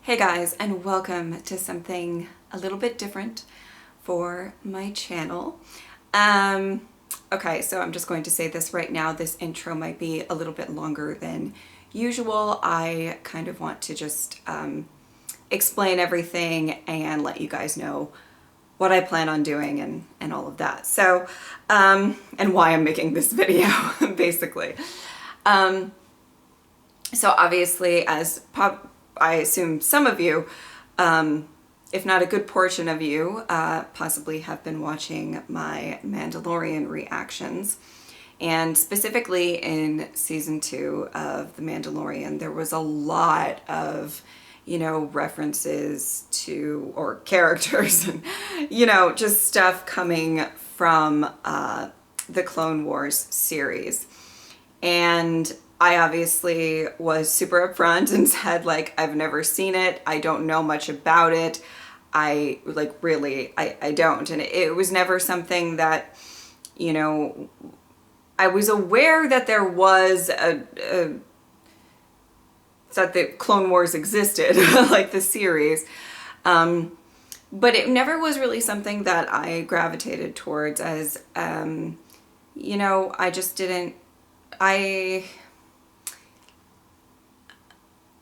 Hey guys, and welcome to something a little bit different for my channel. Okay, so I'm just going to say this right now. This intro might be a little bit longer than usual. I kind of want to just explain everything and let you guys know what I plan on doing and all of that. So, and why I'm making this video, basically. So obviously, I assume some of you, if not a good portion of you, possibly have been watching my Mandalorian reactions. And specifically in season 2 of The Mandalorian, there was a lot of, references to, or characters, and, just stuff coming from the Clone Wars series. And I obviously was super upfront and said, I've never seen it. I don't know much about it. I don't. And it was never something that, I was aware that there was that the Clone Wars existed, like the series. But it never was really something that I gravitated towards as, I just didn't,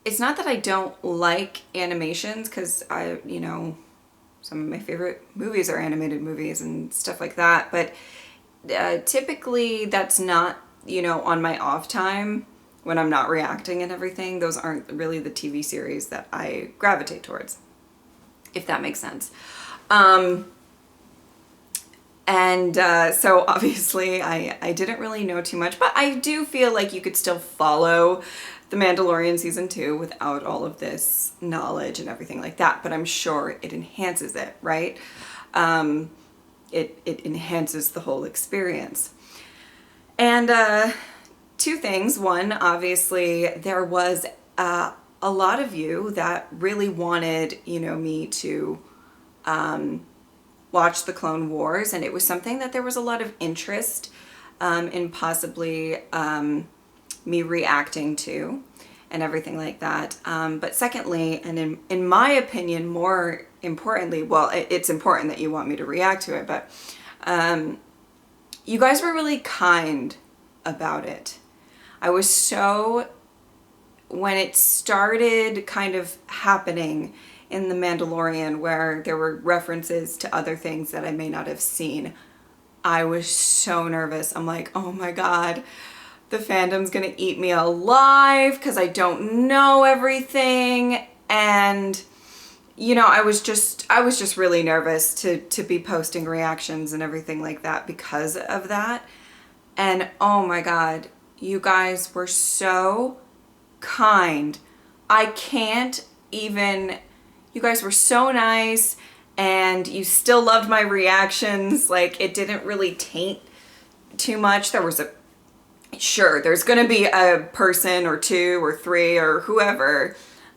it's not that I don't like animations, because some of my favorite movies are animated movies and stuff like that, but typically that's not, on my off time when I'm not reacting and everything. Those aren't really the TV series that I gravitate towards, if that makes sense. So obviously I didn't really know too much, but I do feel like you could still follow The Mandalorian season 2 without all of this knowledge and everything like that, but I'm sure it enhances it, right? It enhances the whole experience. And two things. One, obviously, there was a lot of you that really wanted, me to watch the Clone Wars, and it was something that there was a lot of interest in possibly me reacting to and everything like that. But secondly, and in my opinion, more importantly, well, it's important that you want me to react to it, but you guys were really kind about it. I was so, when it started kind of happening in The Mandalorian, where there were references to other things that I may not have seen, I was so nervous. I'm like, oh my God, the fandom's gonna eat me alive because I don't know everything. And I was just really nervous to be posting reactions and everything like that because of that. And oh my God, you guys were so kind. I can't even, you guys were so nice, and you still loved my reactions. Like, it didn't really taint too much. There was sure, there's gonna be a person or two or three or whoever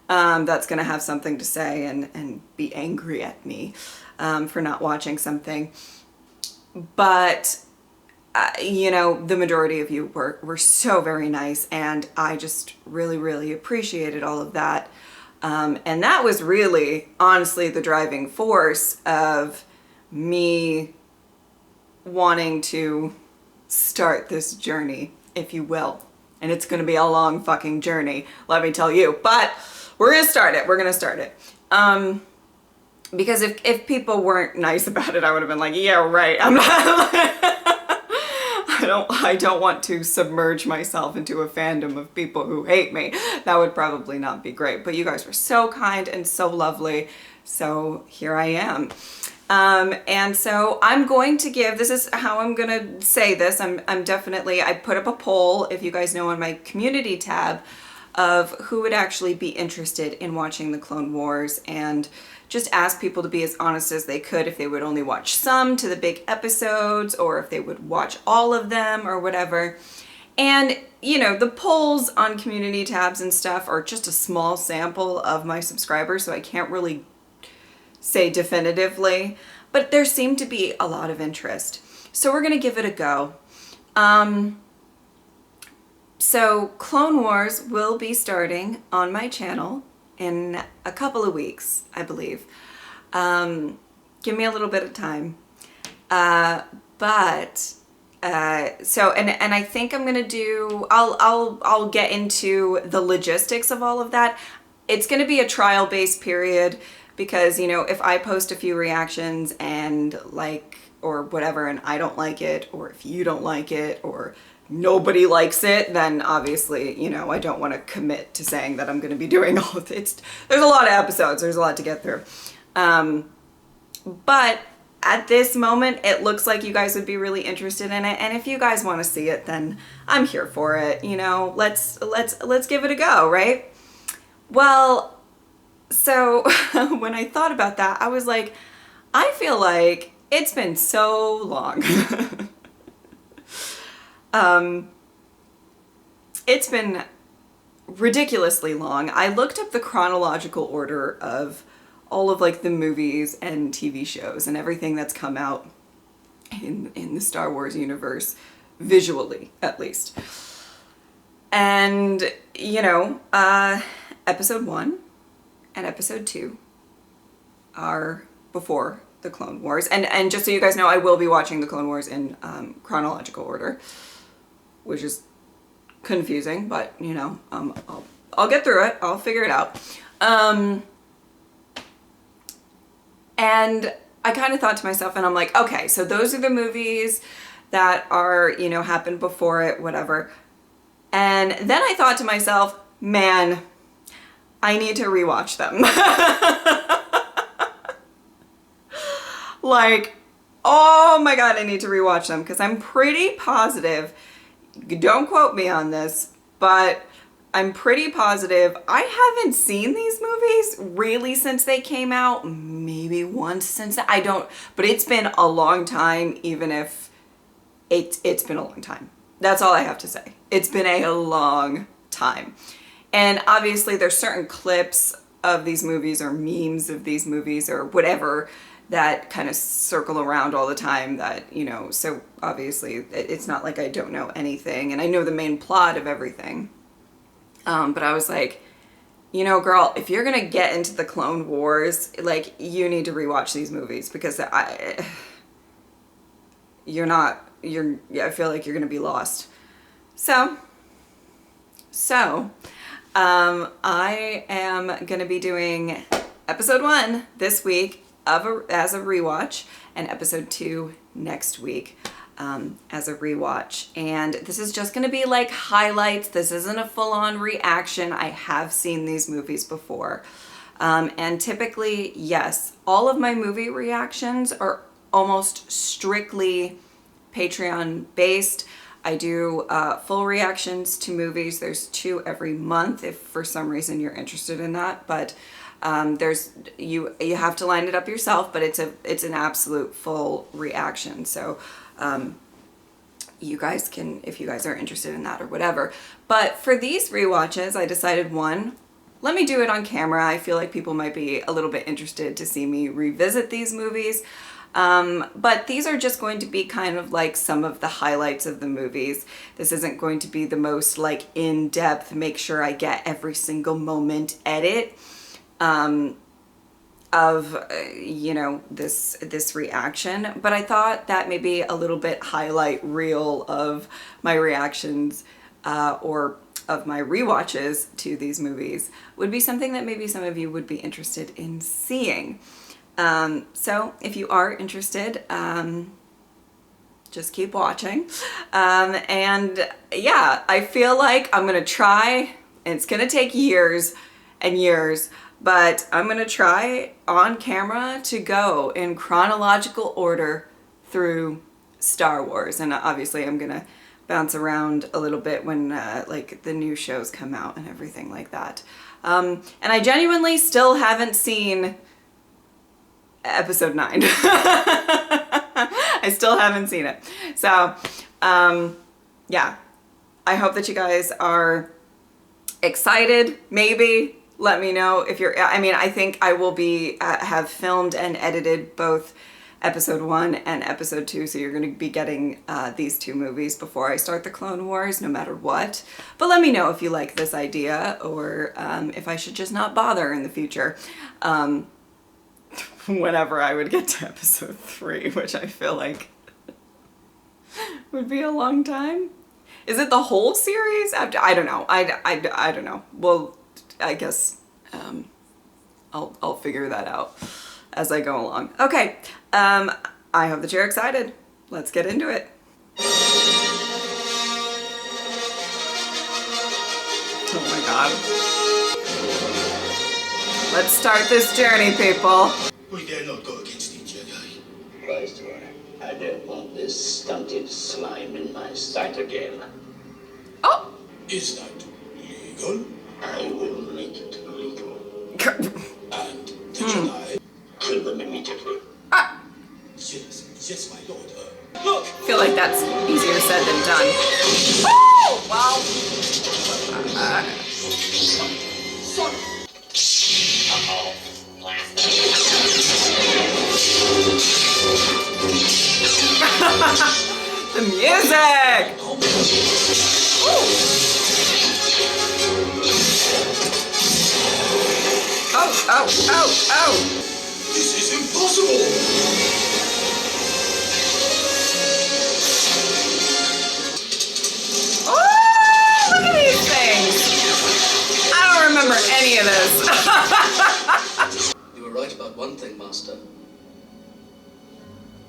that's gonna have something to say and be angry at me for not watching something. But the majority of you were so very nice, and I just really, really appreciated all of that. And that was really, honestly, the driving force of me wanting to start this journey, if you will. And it's going to be a long fucking journey, let me tell you. But we're going to start it. We're going to start it. Because if people weren't nice about it, I would have been like, yeah, right. I'm not... I don't want to submerge myself into a fandom of people who hate me. That would probably not be great. But you guys were so kind and so lovely. So here I am. And so I'm going to give, this is how I'm going to say this. I'm definitely, I put up a poll, if you guys know, on my community tab of who would actually be interested in watching the Clone Wars, and just ask people to be as honest as they could, if they would only watch some to the big episodes, or if they would watch all of them or whatever. And, the polls on community tabs and stuff are just a small sample of my subscribers, so I can't really say definitively, but there seemed to be a lot of interest. So we're going to give it a go. So Clone Wars will be starting on my channel in a couple of weeks, I believe. Give me a little bit of time. So I think I'm gonna do, I'll get into the logistics of all of that. It's gonna be a trial-based period because, you know, if I post a few reactions and like, or whatever, and I don't like it, or if you don't like it, or nobody likes it, then obviously, you know, I don't want to commit to saying that I'm going to be doing all of it. There's a lot of episodes. There's a lot to get through. But at this moment, it looks like you guys would be really interested in it. And if you guys want to see it, then I'm here for it. You know, let's give it a go, right? Well, so when I thought about that, I was like, I feel like it's been so long. It's been ridiculously long. I looked up the chronological order of all of like the movies and TV shows and everything that's come out in the Star Wars universe, visually at least. And, you know, episode 1 and episode 2 are before the Clone Wars. And just so you guys know, I will be watching the Clone Wars in chronological order, which is confusing, but you know, I'll get through it. I'll figure it out. And I kind of thought to myself, and I'm like, okay, so those are the movies that are, you know, happened before it, whatever. And then I thought to myself, man, I need to rewatch them. Like, oh my God, I need to rewatch them because I'm pretty positive, don't quote me on this, but I'm pretty positive I haven't seen these movies really since they came out. Maybe once since that. I don't, but it's been a long time, even if it's been a long time. That's all I have to say. It's been a long time. And obviously there's certain clips of these movies or memes of these movies or whatever that kind of circle around all the time that, you know, so obviously it's not like I don't know anything and I know the main plot of everything. But I was like, you know, girl, if you're going to get into the Clone Wars, like, you need to rewatch these movies because I feel like you're going to be lost. So, I am going to be doing episode 1 this week as a rewatch and episode 2 next week as a rewatch. And this is just going to be like highlights. This isn't a full-on reaction. I have seen these movies before. And typically, yes, all of my movie reactions are almost strictly Patreon based. I do full reactions to movies. There's 2 every month if for some reason you're interested in that. But you have to line it up yourself, but it's an absolute full reaction. So you guys can, if you guys are interested in that or whatever. But for these rewatches, I decided, one, let me do it on camera. I feel like people might be a little bit interested to see me revisit these movies. But these are just going to be kind of like some of the highlights of the movies. This isn't going to be the most like in-depth, make sure I get every single moment edit of you know, this reaction, but I thought that maybe a little bit highlight reel of my reactions or of my rewatches to these movies would be something that maybe some of you would be interested in seeing. So if you are interested, just keep watching. And yeah, I feel like I'm gonna try, and it's gonna take years and years, but I'm gonna try on camera to go in chronological order through Star Wars. And obviously I'm gonna bounce around a little bit when like the new shows come out and everything like that. And I genuinely still haven't seen episode 9. I still haven't seen it. So yeah, I hope that you guys are excited. Maybe let me know if you're, I mean, I think I will be have filmed and edited both episode 1 and episode 2, so you're going to be getting these 2 movies before I start the Clone Wars, no matter what. But let me know if you like this idea, or if I should just not bother in the future. Whenever I would get to episode 3, which I feel like would be a long time. Is it the whole series? I don't know. I don't know. Well, I guess I'll figure that out as I go along. Okay, I hope that you're excited. Let's get into it. Oh my god. Let's start this journey, people. We dare not go against the Jedi. Christ, I don't want this stunted slime in my sight again. Oh! Is that legal? I will make it legal. And the Jedi? Kill them immediately. Ah! Yes, my lord. Look! I feel like that's easier said than done. Oh! Wow. Son! The music! Ooh. Oh! This is impossible! Oh, look at these things! I don't remember any of this. You were right about one thing, Master.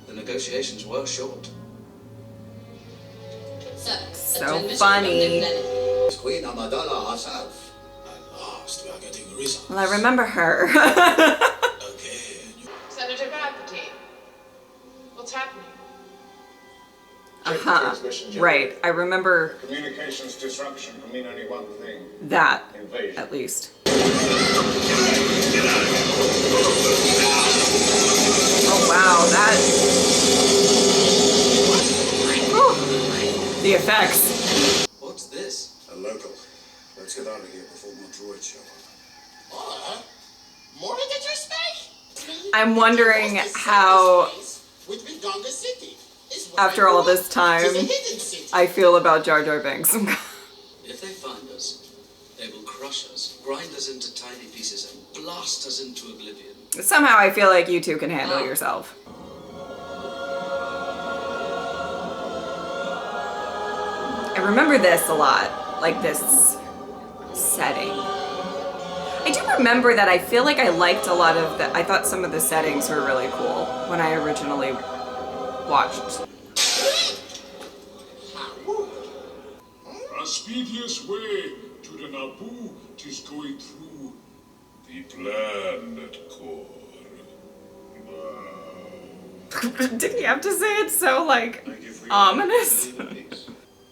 The negotiations were short. So funny. Queen Amidala herself. At last, we are getting results. Well, I remember her. Again. Senator Palpatine, what's happening? Right. I remember Communications disruption can mean only one thing. that, Invasion. at least. Oh wow, that... Whew. The effects. What's this? A local. Let's get out of here before more droids show up. More Editor space? I'm wondering how, after all this time, I feel about Jar Jar Binks. If they find us, they will crush us, grind us into tiny pieces, and blast us into oblivion. Somehow I feel like you two can handle yourself. I remember this a lot, like this setting. I do remember that I feel like I liked a lot of the, I thought some of the settings were really cool when I originally watched. A speediest way to the Naboo is going through the planet core. Did he have to say it so, like, Thank you for your ominous?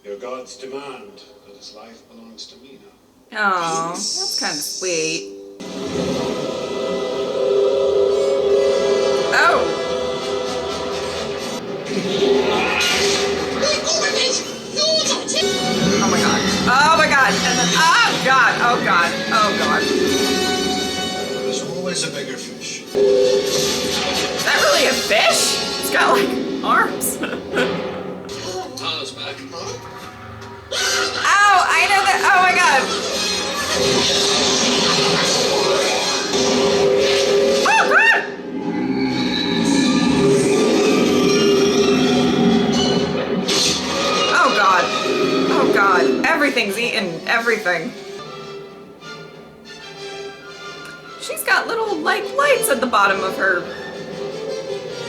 Your gods demand that his life belongs to me now. Oh, that's kind of sweet. Oh! Oh my god. Oh my god. And then, oh god. Oh god. Oh god. There's always a bigger fish. Is that really a fish? It's got like arms. Tara's back. Ow! I know that. Oh my god. Oh god! Oh god. Oh god. Everything's eaten. Everything. She's got little like lights at the bottom of her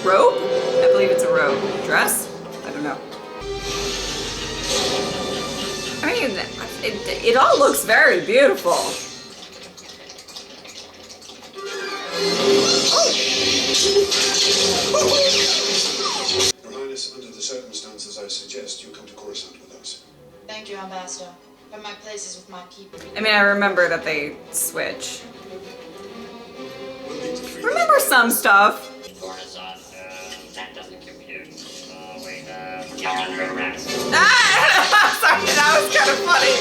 robe. I believe it's a robe. Dress? I don't know. I mean, it all looks very beautiful. Your Highness, under the circumstances, I suggest you come to Coruscant with us. Thank you, Ambassador, but my place is with my people. I mean, I remember that they switch. We'll need to free Remember some stuff. Coruscant, that doesn't compute. Oh, wait, you're under arrest. Ah! Sorry, that was kind of funny.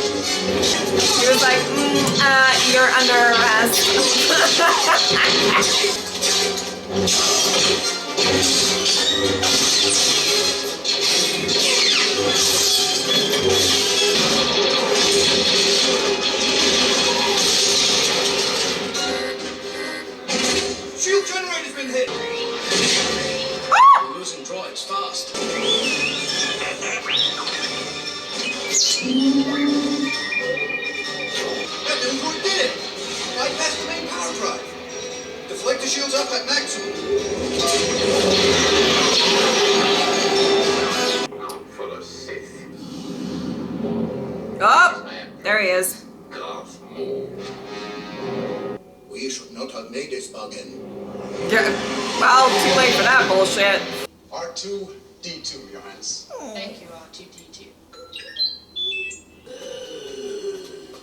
He was like, you're under arrest. Shield generator's been hit! Ah! We're losing droids fast. That didn't quite did it! Bypass the main power drive. Deflector shields up at maximum. Full of Sith. Oh, there he is. Darth Maul. We should not have made this bargain. Yeah, well, too late for that bullshit. R2-D2, Your Highness. Thank you, R2D2.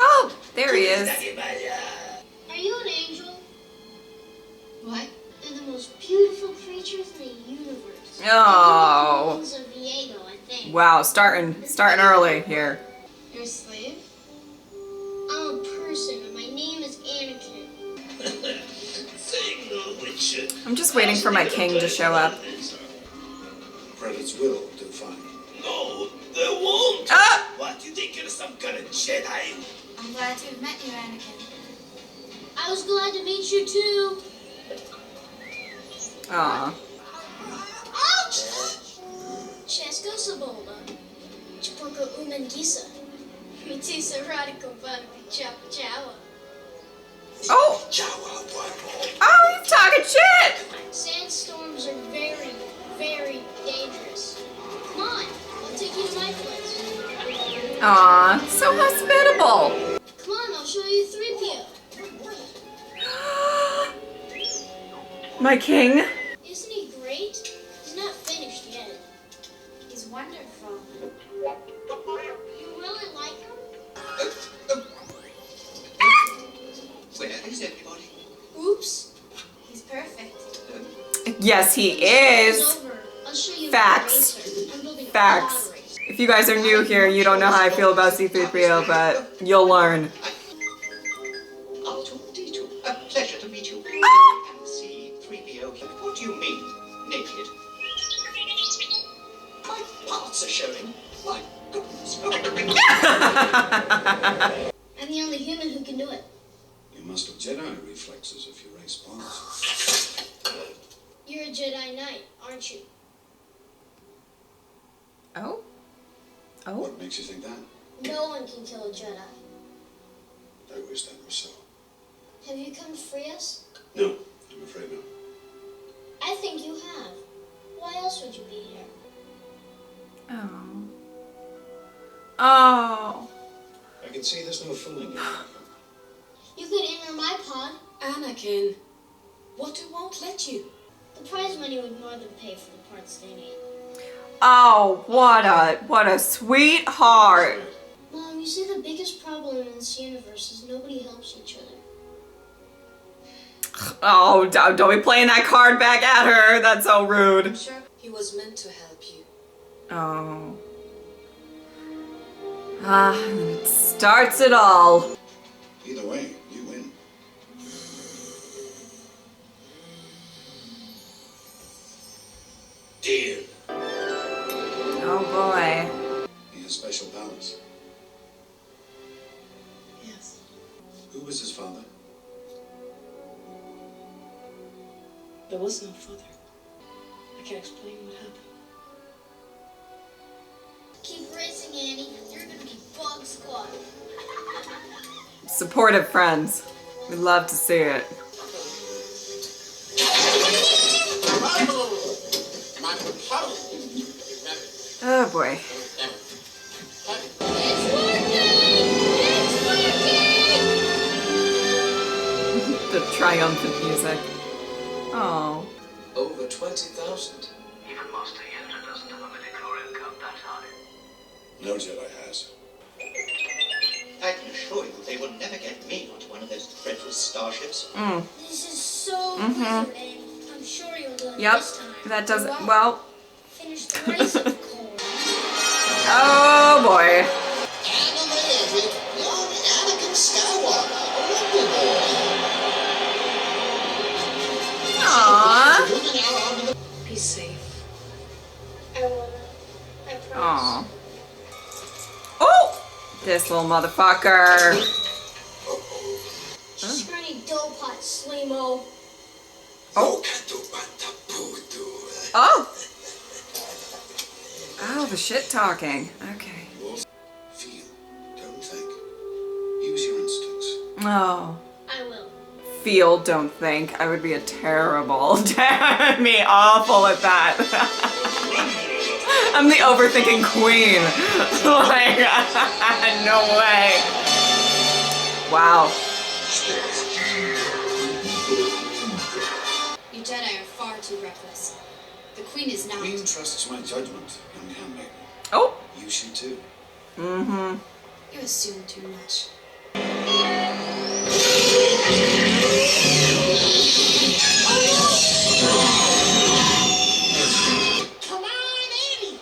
Oh, there he is. Are you an angel? What? They're the most beautiful creatures in the universe. Oh. They're the of Diego, I think. Wow, starting early here. You're a slave? I'm a person, and my name is Anakin. I'm just waiting for my king to show up. Credits will do fine. No, they won't! Ah! What, do you think you're some kind of Jedi? I'm glad to have met you, Anakin. I was glad to meet you too. Aw. Ouch! Chesko Sabola. Chpoko Umangisa. Mitisa Radical Banabi Chapa Chawa. Oh! Oh, he's talking shit! Sandstorms are very, very dangerous. Come on, I'll take you to my place. Aw, so hospitable. Come on, I'll show you 3PO. My king. Isn't he great? He's not finished yet. He's wonderful. You really like him? Where is everybody? Oops. He's perfect. Yes, he It's is. over. I'll show you Facts. my racer. I'm building a Facts. pod racer. If you guys are new here, you don't know how I feel about C-3PO, but you'll learn. R2-D2, a pleasure to meet you. Ah! And C-3PO, what do you mean, naked? My parts are showing. My goodness. I'm the only human who can do it. You must have Jedi reflexes if you race bombs. You're a Jedi Knight, aren't you? Oh? Oh? What makes you think that? No one can kill a Jedi. I wish that were so. Have you come to free us? No, I'm afraid not. I think you have. Why else would you be here? Oh. Oh. I can see there's no fooling you. You could enter my pod. Anakin, what won't let you? The prize money would more than pay for the parts they need. Oh, what a sweetheart. Mom, you see the biggest problem in this universe is nobody helps each other. Oh, don't be playing that card back at her. That's so rude. I'm sure he was meant to help you. Oh. Ah, it starts it all. Either way, you win. Deal. Oh boy. He has special powers. Yes. Who was his father? There was no father. I can't explain what happened. Keep racing, Annie. You're gonna be Bug Squad. Supportive friends. We love to see it. Oh boy. It's working! It's working! The triumphant music. Oh. Over 20,000. Even Master Yoda doesn't have a midichlorian count that high. No Jedi has. I can assure you they will never get me onto one of those dreadful starships. Mm. This is so wizard, Annie. I'm sure you'll do it Yep. this time. That doesn't. You Well. won't. Finish the race, of course. Oh boy. Animated, young Anakin Skywalker, Aww. moving out onto the Be safe. I wanna. I promise. Aww. Oh! This little motherfucker. Scrawny dough pot, Slimo. Oh. Oh. Oh, the shit talking. Okay. Feel, don't think. Use your instincts. Oh. I will. Feel, don't think. I would be a terrible, me awful at that. I'm the overthinking queen. Like, no way. Wow. You Jedi are far too reckless. The Queen is not. Queen trusts my judgment, young handmaiden. Oh. You should too. Mm-hmm. You assume too much. Come on, Annie!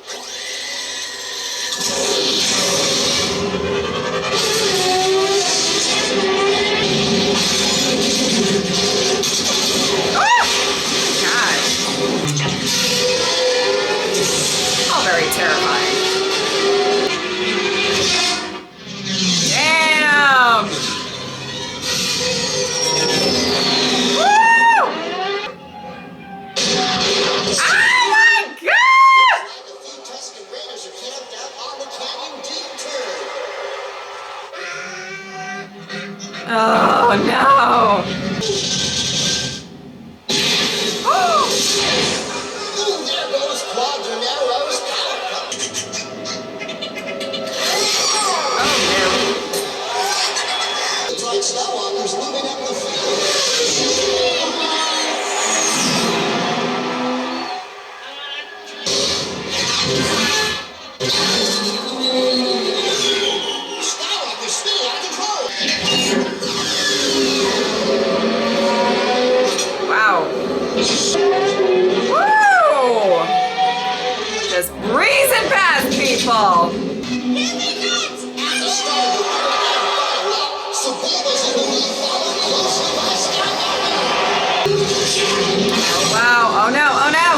God. All very terrifying. Damn! Woo! Oh my God! A few Tusken Raiders are camped out on the canyon detour. Oh no! Ooh, there goes Quadranero's power. Oh no. Looks like Skywalker's moving up the field. Skywalker's spinning out of control. Wow. Woo! Just breezing past people. At the start of the third act battle, so Bulba's in the lead, followed closely by Skywalker. Oh wow. Oh no. Oh no.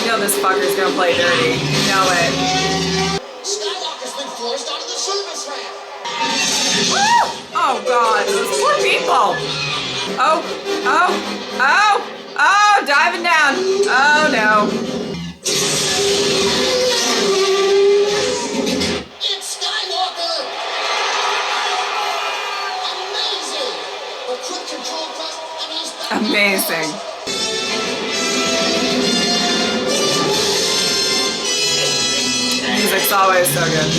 You know this fucker's gonna play dirty. You know it. Skywalker's been forced onto the service ramp. Woo! Oh God. Those poor people. Oh. Oh. Oh. Oh. Diving down. Oh no. It's Skywalker! Amazing! A quick control press and he's back. Amazing. Music's always so good.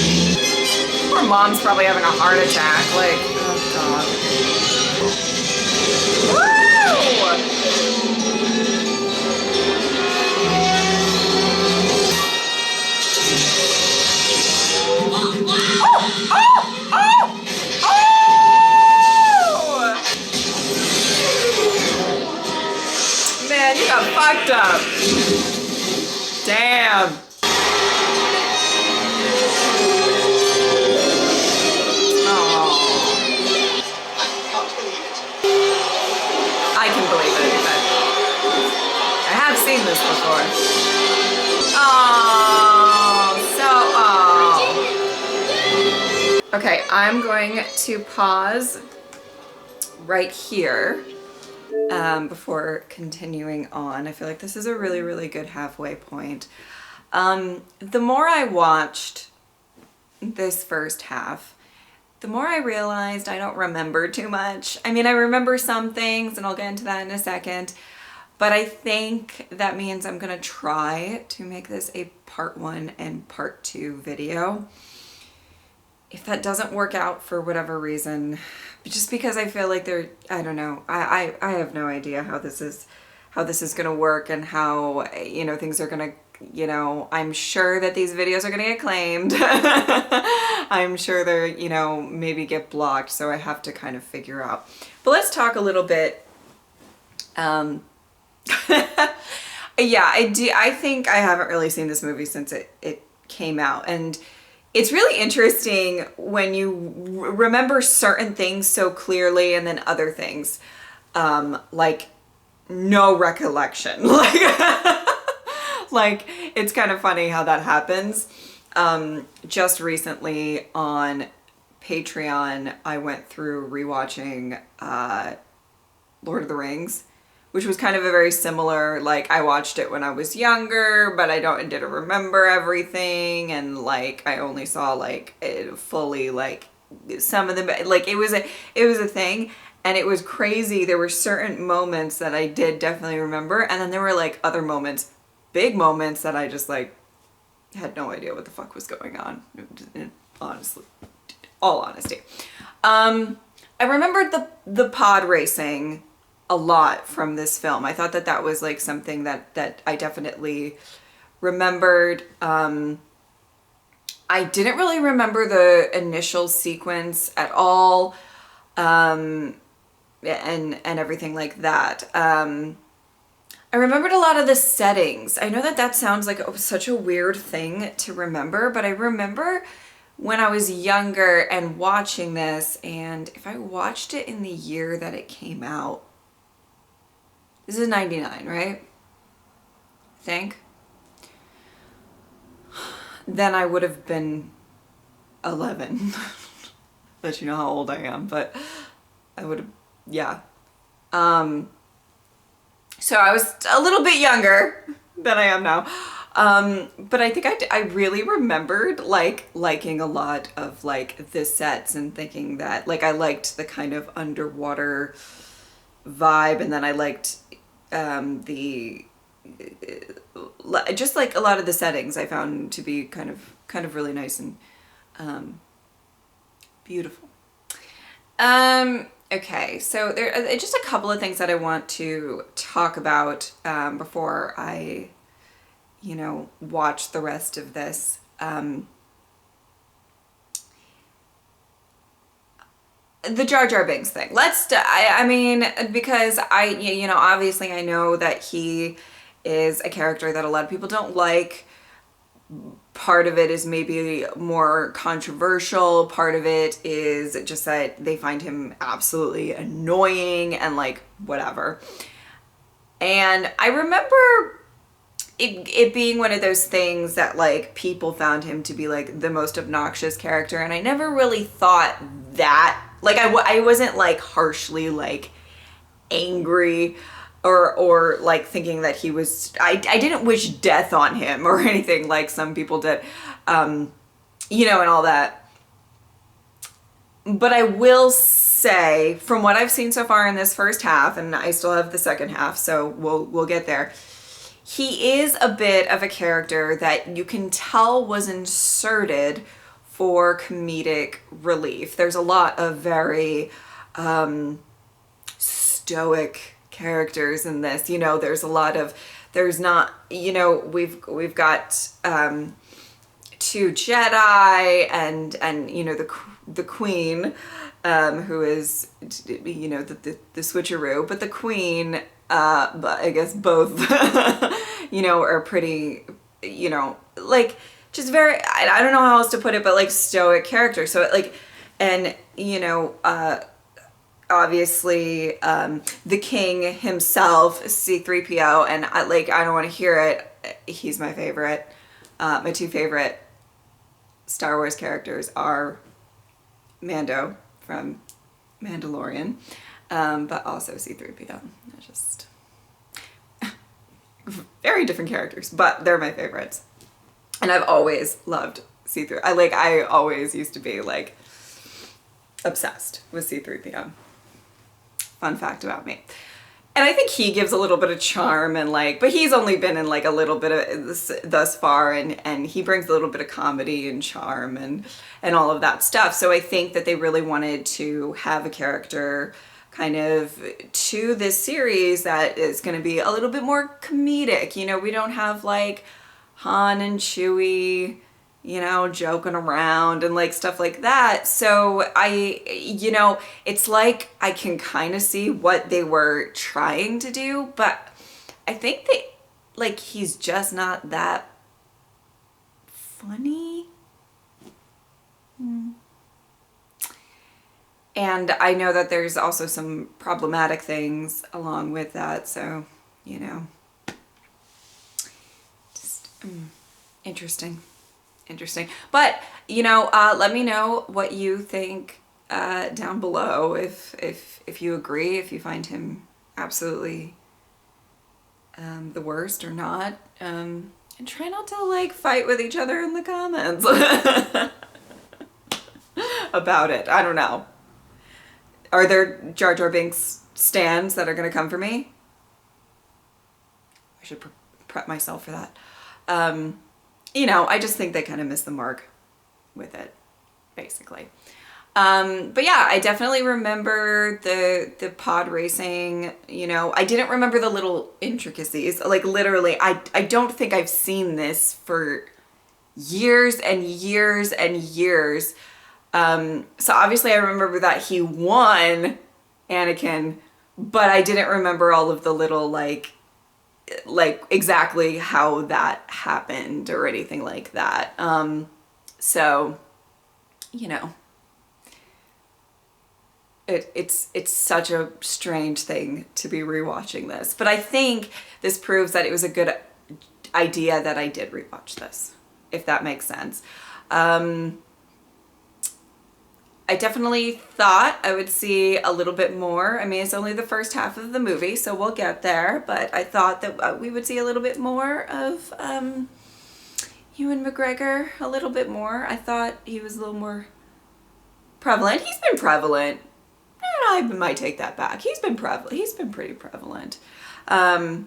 Poor mom's probably having a heart attack. Like, oh God. Woo! Man, you got fucked up. Damn. Oh, I can't believe it. I can believe it, but I have seen this before. Oh, so, oh. Okay, I'm going to pause right here before continuing on. I feel like this is a really, really good halfway point. The more I watched this first half, the more I realized I don't remember too much. I mean, I remember some things, and I'll get into that in a second, but I think that means I'm gonna try to make this a part 1 and part 2 video. If that doesn't work out for whatever reason, just because I feel like I don't know, I have no idea how this is gonna work and how, you know, things are gonna, you know, I'm sure that these videos are gonna get claimed. I'm sure they're, you know, maybe get blocked, so I have to kind of figure out. But let's talk a little bit. Yeah, I think I haven't really seen this movie since it came out, and it's really interesting when you remember certain things so clearly and then other things, like no recollection. Like it's kind of funny how that happens. Just recently on Patreon, I went through rewatching Lord of the Rings, which was kind of a very similar, like, I watched it when I was younger, but I didn't remember everything, and like I only saw like it fully, like some of the, like it was a thing, and it was crazy. There were certain moments that I did definitely remember, and then there were like other moments, big moments, that I just like had no idea what the fuck was going on. Honestly, all honesty. I remembered the pod racing a lot from this film. I thought that that was like something that I definitely remembered. I didn't really remember the initial sequence at all, and everything like that. I remembered a lot of the settings. I know that that sounds like such a weird thing to remember, but I remember when I was younger and watching this, and if I watched it in the year that it came out, this is 99, right? I think. Then I would have been 11. Let you know how old I am, but I would have, yeah. So I was a little bit younger than I am now. But I think I really remembered like liking a lot of like the sets and thinking that like I liked the kind of underwater vibe, and then I liked the just like a lot of the settings I found to be kind of really nice and beautiful. Okay, so there are just a couple of things that I want to talk about before I, you know, watch the rest of this. The Jar Jar Binks thing. I mean, because you know, obviously I know that he is a character that a lot of people don't like. Part of it is maybe more controversial. Part of it is just that they find him absolutely annoying and like whatever. And I remember it being one of those things that like people found him to be like the most obnoxious character, and I never really thought that, like I wasn't like harshly like angry or like thinking that he was, I didn't wish death on him or anything like some people did, you know, and all that. But I will say, from what I've seen so far in this first half, and I still have the second half, so we'll get there, he is a bit of a character that you can tell was inserted for comedic relief. There's a lot of very stoic characters in this, you know. There's not, you know, we've got two Jedi and you know the Queen, who is, you know, the switcheroo, but the Queen, but I guess both you know, are pretty, you know, like just very, I don't know how else to put it, but like stoic character. So like, and you know, obviously the king himself, C-3PO, and I don't want to hear it. He's my favorite. My two favorite Star Wars characters are Mando from Mandalorian, but also C-3PO. They're just very different characters, but they're my favorites. And I've always loved C-3PO. I always used to be like obsessed with C-3PO. Fun fact about me. And I think he gives a little bit of charm and like, but he's only been in like a little bit of this thus far, and he brings a little bit of comedy and charm and all of that stuff. So I think that they really wanted to have a character kind of to this series that is going to be a little bit more comedic. You know, we don't have like Han and Chewie, you know, joking around and like stuff like that. So you know, it's like I can kind of see what they were trying to do, but I think like he's just not that funny. And I know that there's also some problematic things along with that, so, you know, just interesting. But, you know, let me know what you think down below, if you agree, if you find him absolutely the worst or not. And try not to like fight with each other in the comments about it. I don't know. Are there Jar Jar Binks stans that are going to come for me? I should prep myself for that. You know, I just think they kind of missed the mark with it, basically. But yeah, I definitely remember the pod racing. You know, I didn't remember the little intricacies. Like literally, I don't think I've seen this for years and years and years. So obviously I remember that he won Anakin, but I didn't remember all of the little like exactly how that happened or anything like that. So, you know, it's such a strange thing to be rewatching this, but I think this proves that it was a good idea that I did rewatch this, if that makes sense. I definitely thought I would see a little bit more. I mean, it's only the first half of the movie, so we'll get there, but I thought that we would see a little bit more of Ewan McGregor, a little bit more. I thought he was a little more prevalent. He's been prevalent. I might take that back. He's been prevalent. He's been pretty prevalent. But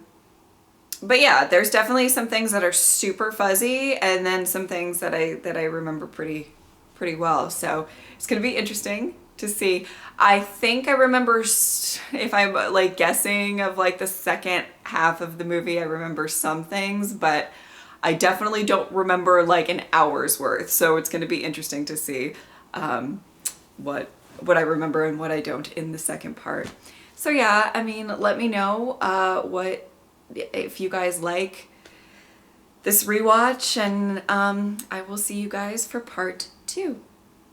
yeah, there's definitely some things that are super fuzzy, and then some things that I remember pretty well. So it's gonna be interesting to see. I think I remember, if I'm like guessing of like the second half of the movie, I remember some things, but I definitely don't remember like an hour's worth. So it's gonna be interesting to see what I remember and what I don't in the second part. So yeah, I mean, let me know if you guys like this rewatch, and I will see you guys for part 2.